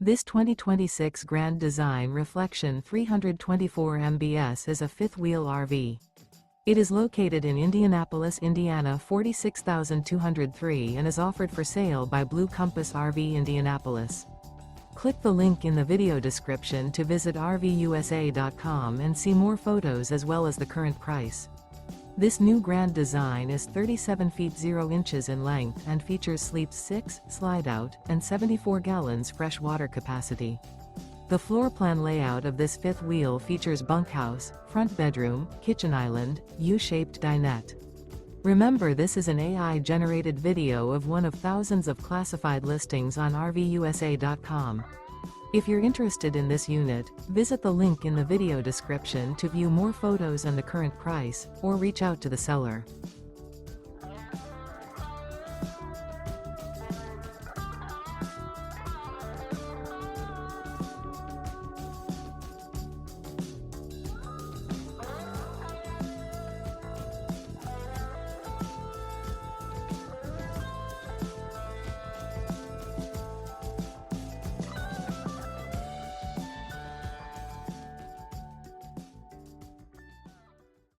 This 2026 Grand Design Reflection 324 MBS is a fifth-wheel RV. It is located in Indianapolis, Indiana 46203 and is offered for sale by Blue Compass RV Indianapolis. Click the link in the video description to visit RVUSA.com and see more photos as well as the current price. This new Grand Design is 37 feet 0 inches in length and features sleeps 6, slide-out, and 74 gallons fresh water capacity. The floor plan layout of this fifth wheel features bunkhouse, front bedroom, kitchen island, U-shaped dinette. Remember, this is an AI-generated video of one of thousands of classified listings on RVUSA.com. If you're interested in this unit, visit the link in the video description to view more photos and the current price, or reach out to the seller.